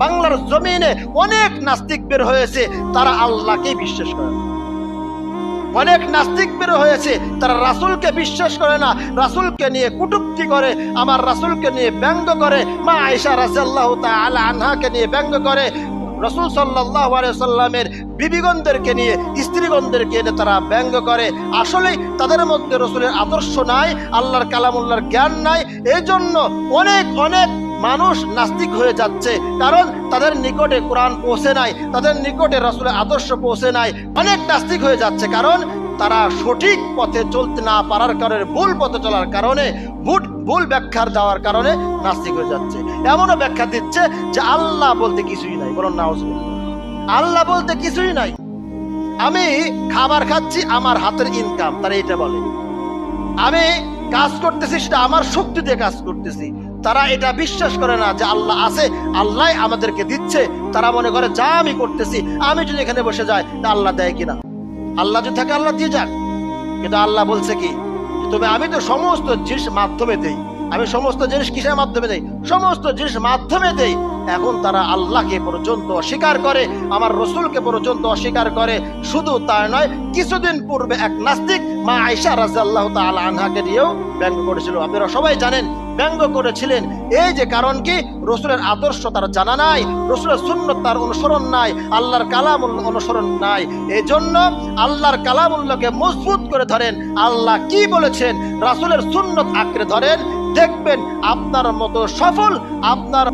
বাংলার জমিনে অনেক নাস্তিক বের হয়েছে, তারা আল্লাহকে বিশ্বাস করে না। অনেক নাস্তিক বের হয়েছে, তারা রাসূলকে বিশ্বাস করে না, রাসূলকে নিয়ে কটূক্তি করে, আমার রাসূলকে নিয়ে ব্যঙ্গ করে, মা আয়েশা রাদিয়াল্লাহু তাআলা আনহাকে নিয়ে ব্যঙ্গ করে, রাসূল সাল্লাল্লাহু আলাইহি ওয়াসাল্লামের বিবিগণদেরকে নিয়ে, স্ত্রীগণদেরকে নিয়ে তারা ব্যঙ্গ করে। আসলেই তাদের মধ্যে রাসূলের আদর্শ নাই, আল্লাহর কালামুল্লাহর জ্ঞান নাই। এই জন্য অনেক অনেক মানুষ নাস্তিক হয়ে যাচ্ছে, কারণ তাদের নিকটে কোরআন পৌঁছে নাই, তাদের নিকটে রাসূলের আদর্শ পৌঁছে নাই। অনেক নাস্তিক হয়ে যাচ্ছে কারণ তারা সঠিক পথে চলতে না পারার কারণে, ভুল পথে চলার কারণে, ভুল ব্যাখ্যার দেওয়ার কারণে নাস্তিক হয়ে যাচ্ছে। এমনও ব্যাখ্যা দিচ্ছে যে আল্লাহ বলতে কিছুই নাই। বলুন নাউজুবিল্লাহ। আল্লাহ বলতে কিছুই নাই। আমি খাবার খাচ্ছি, আমার হাতের ইনকাম, তারা এটা বলে। আমি কাজ করতেছি, সেটা আমার শক্তি দিয়ে কাজ করতেছি। তারা এটা বিশ্বাস করে না যে আল্লাহ আছে, আল্লাহ আমাদেরকে দিচ্ছে। তারা মনে করে যা আমি করতেছি, আমি যদি এখানে বসে যাই তা আল্লাহ দেয় কিনা, আল্লাহ যদি থাকে আল্লাহ দিয়ে যাক। কিন্তু আল্লাহ বলছে কি, তবে আমি তো সমস্ত জিনিস মাধ্যমে দেই। আমি সমস্ত জিনিস কিসের মাধ্যমে দেই? সমস্ত জিনিস মাধ্যমে দেই। এখন তারা আল্লাহকে পর্যন্ত অস্বীকার করে, আমার রসুলকে পর্যন্ত অস্বীকার করে। শুধু তাই নয়, কিছুদিন পূর্বে এক নাস্তিক মা আয়েশা রাদিয়াল্লাহু তাআলা আনহাকে নিয়েও ব্যঙ্গ করেছিল। আপনারা সবাই জানেন ব্যঙ্গ করেছিলেন। এই যে কারণ কি, রসুলের আদর্শ তার জানা নাই, রসুলের সুন্নাত তার অনুসরণ নাই, আল্লাহর কালামুল্লাহ অনুসরণ নাই। এই জন্য আল্লাহর কালামুল্লাহকে মজবুত করে ধরেন, আল্লাহ কি বলেছেন রাসূলের সুন্নাত আঁকড়ে ধরেন, দেখবেন আপনার মতো সফল, আপনার